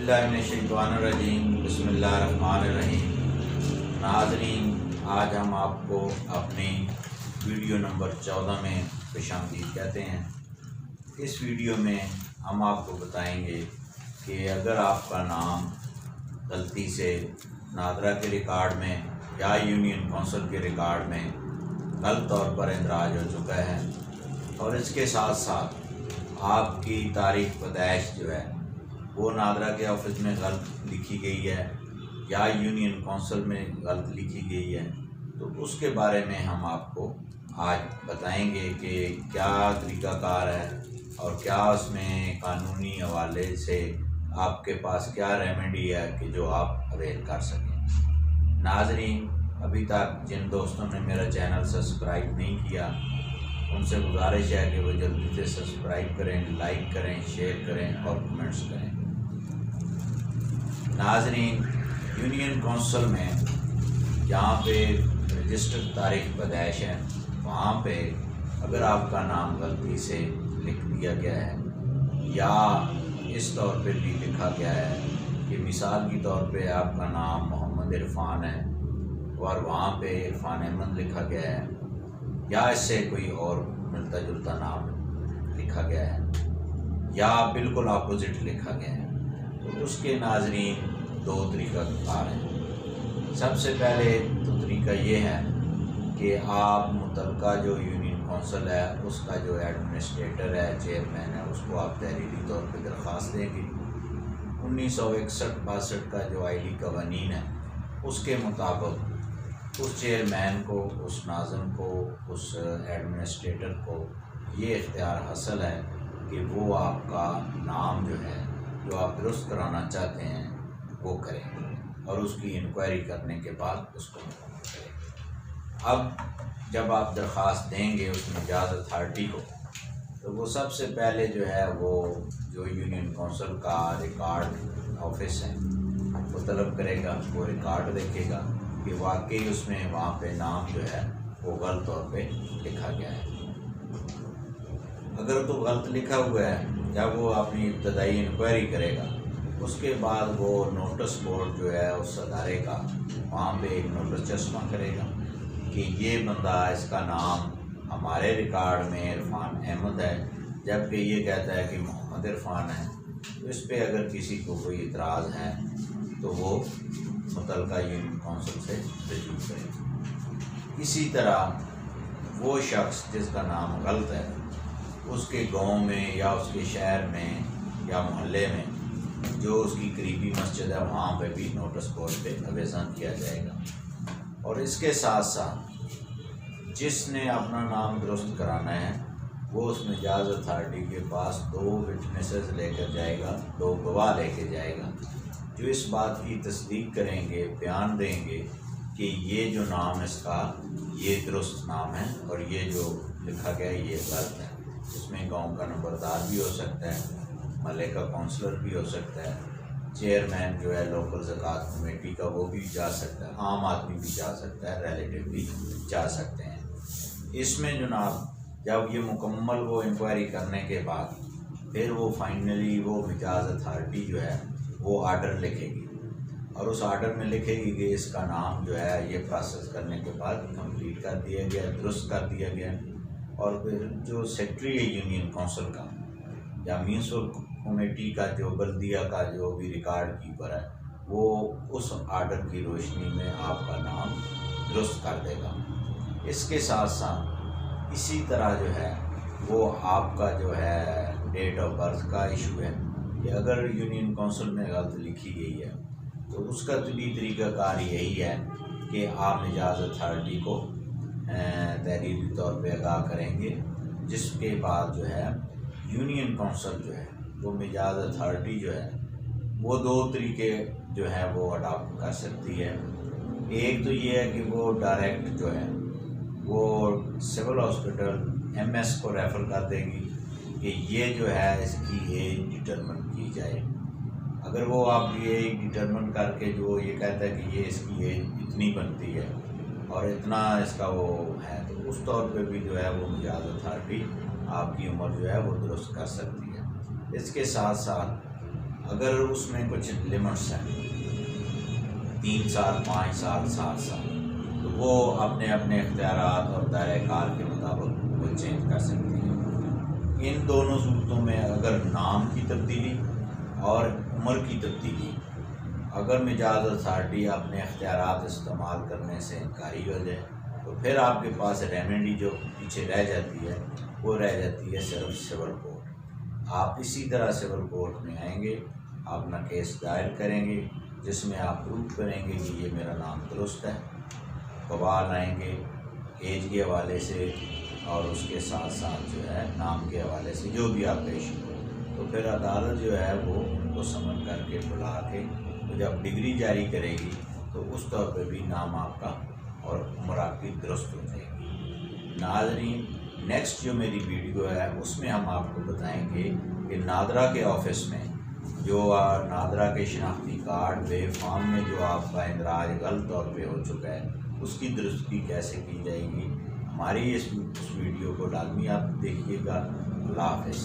औज़ुबिल्लाहिमिनश्शैतानिर्रजीम बिस्मिल्लाहिर्रहमानिर्रहीम। नाज़रीन, आज हम आपको अपनी वीडियो नंबर 14 में खुशामदीद कहते हैं। इस वीडियो में हम आपको बताएंगे कि अगर आपका नाम गलती से नादरा के रिकॉर्ड में या यूनियन कौंसिल के रिकॉर्ड में गलत तौर पर इंदराज हो चुका है और इसके साथ साथ आपकी तारीख पैदाइश जो है वो नादरा के ऑफिस में गलत लिखी गई है या यूनियन कौंसिल में गलत लिखी गई है, तो उसके बारे में हम आपको आज बताएंगे कि क्या तरीक़ाकार है और क्या उसमें कानूनी हवाले से आपके पास क्या रेमेडी है कि जो आप अवेल कर सकें। नाज़रीन, अभी तक जिन दोस्तों ने मेरा चैनल सब्सक्राइब नहीं किया उनसे गुजारिश है कि वो जल्दी से सब्सक्राइब करें, लाइक करें, शेयर करें और कमेंट्स करें। नाज़रीन, यूनियन कौंसिल में जहाँ पे रजिस्टर्ड तारीख पैदाइश है वहाँ पे अगर आपका नाम गलती से लिख दिया गया है या इस तौर पे भी लिखा गया है कि मिसाल के तौर पे आपका नाम मोहम्मद इरफान है और वहाँ पे इरफान अहमद लिखा गया है या इससे कोई और मिलता जुलता नाम लिखा गया है या बिल्कुल अपोजिट लिखा गया है, तो उसके नाज़रीन दो तरीक़ाकार हैं। सबसे पहले तो तरीका ये है कि आप मुतलका जो यूनियन कौंसिल है उसका जो एडमिनिस्ट्रेटर है, चेयरमैन है, उसको आप तहरीरी तौर पे दरख्वास्त देंगे। 1961-62 का जो आईडी कवानीन है उसके मुताबिक उस चेयरमैन को, उस नाज़िम को, उस एडमिनिस्ट्रेटर को ये इख्तियार हासिल है कि वो आपका नाम जो है जो आप दुरुस्त कराना चाहते हैं वो करें और उसकी इंक्वायरी करने के बाद उसको मुकम्मल करें। अब जब आप दरख्वास्त देंगे उस मिजाज अथॉरिटी को, तो वो सबसे पहले जो है वो जो यूनियन कौंसिल का रिकॉर्ड ऑफिस है वो तलब करेगा, वो रिकॉर्ड देखेगा कि वाकई उसमें वहाँ पे नाम जो है वो गलत तौर पे लिखा गया है। अगर तो गलत लिखा हुआ है जब वो अपनी इब्तदाई इंक्वायरी करेगा, उसके बाद वो नोटिस बोर्ड जो है उस अदारे का वहाँ पे एक नोटिस चस्पा करेगा कि ये बंदा, इसका नाम हमारे रिकॉर्ड में इरफान अहमद है जबकि ये कहता है कि मोहम्मद इरफान है। तो इस पर अगर किसी को कोई इतराज़ है तो वो मुतलका यूनियन कौंसिल से रजू करें। इसी तरह वो शख्स जिसका नाम गलत है उसके गांव में या उसके शहर में या मोहल्ले में जो उसकी करीबी मस्जिद है वहाँ पे भी नोटिस बोर्ड पे आवेदन किया जाएगा। और इसके साथ साथ जिसने अपना नाम दुरुस्त कराना है वो उस मिजाज अथॉरिटी के पास 2 विटनेसेस लेकर जाएगा, 2 गवाह लेके जाएगा जो इस बात की तस्दीक करेंगे, बयान देंगे कि ये जो नाम इसका ये दुरुस्त नाम है और ये जो लिखा गया है ये गलत है। इसमें गांव का नंबरदार भी हो सकता है, महल्ले का काउंसलर भी हो सकता है, चेयरमैन जो है लोकल ज़कात कमेटी का वो भी जा सकता है, आम आदमी भी जा सकता है, रिलेटिव भी जा सकते हैं। इसमें जनाब जब ये मुकम्मल वो इंक्वायरी करने के बाद फिर वो फाइनली वो मिजाज अथॉरिटी जो है वो आर्डर लिखेगी और उस आर्डर में लिखेगी कि इसका नाम जो है ये प्रोसेस करने के बाद कंप्लीट कर दिया गया, दुरुस्त कर दिया गया। और फिर जो सेक्रेटरी है यूनियन कौंसिल का या म्यूनसिपल कमेटी का जो बल्दिया का जो भी रिकॉर्ड कीपर है वो उस आर्डर की रोशनी में आपका नाम दुरुस्त कर देगा। इसके साथ साथ इसी तरह जो है वो आपका जो है डेट ऑफ बर्थ का इशू है कि अगर यूनियन कौंसिल में गलत लिखी गई है तो उसका भी तरीक़ाकार यही है कि आप मिजाज अथॉरिटी को तहरीरी तौर पे आगाह करेंगे, जिसके बाद जो है यूनियन कौंसिल जो है वो मिजाज अथॉरिटी जो है वो 2 तरीके जो है वो अडॉप्ट कर सकती है। एक तो ये है कि वो डायरेक्ट जो है वो सिविल हॉस्पिटल MS को रेफ़र कर देगी कि ये जो है इसकी एज डिटरमिन की जाए। अगर वो आप ये डिटरमिन करके जो ये कहता है कि ये इसकी एज इतनी बनती है और इतना इसका वो है, तो उस तौर पे भी जो है वो मिजाज अथॉरिटी आपकी उम्र जो है वो दुरुस्त कर सकती है। इसके साथ साथ अगर उसमें कुछ लिमिट्स हैं 3 साल, 5 साल, 7 साल, तो वो अपने अपने इख्तियारात और दायरे कार के मुताबिक वो चेंज कर सकती है। इन दोनों सूरतों में अगर नाम की तब्दीली और उम्र की तब्दीली, अगर मिजाज अथॉरिटी अपने इख्तियारात इस्तेमाल करने से इनकारी हो जाए, तो फिर आपके पास रेमेडी जो पीछे रह जाती है वो रह जाती है सिर्फ सिविल कोर्ट। आप इसी तरह सिविल कोर्ट में आएंगे, अपना केस दायर करेंगे जिसमें आप प्रूव करेंगे कि ये मेरा नाम दुरुस्त है, गवाह लाएंगे एज के हवाले से और उसके साथ साथ जो है नाम के हवाले से जो भी आप पेश करो, तो फिर अदालत जो है वो उनको समन करके बुला के तो जब डिग्री जारी करेगी तो उस तौर पर भी नाम आपका और उम्र आपकी दुरुस्त हो जाएगी। नाज़रीन, नेक्स्ट जो मेरी वीडियो है उसमें हम आपको बताएंगे कि नादरा के ऑफिस में जो नादरा के शनाख्ती कार्ड वे फॉर्म में जो आपका इंदराज गलत तौर पे हो चुका है उसकी दुरुस्ती कैसे की जाएगी। हमारी इस वीडियो को लाजमी आप देखिएगा। अल्लाह हाफ़िज़।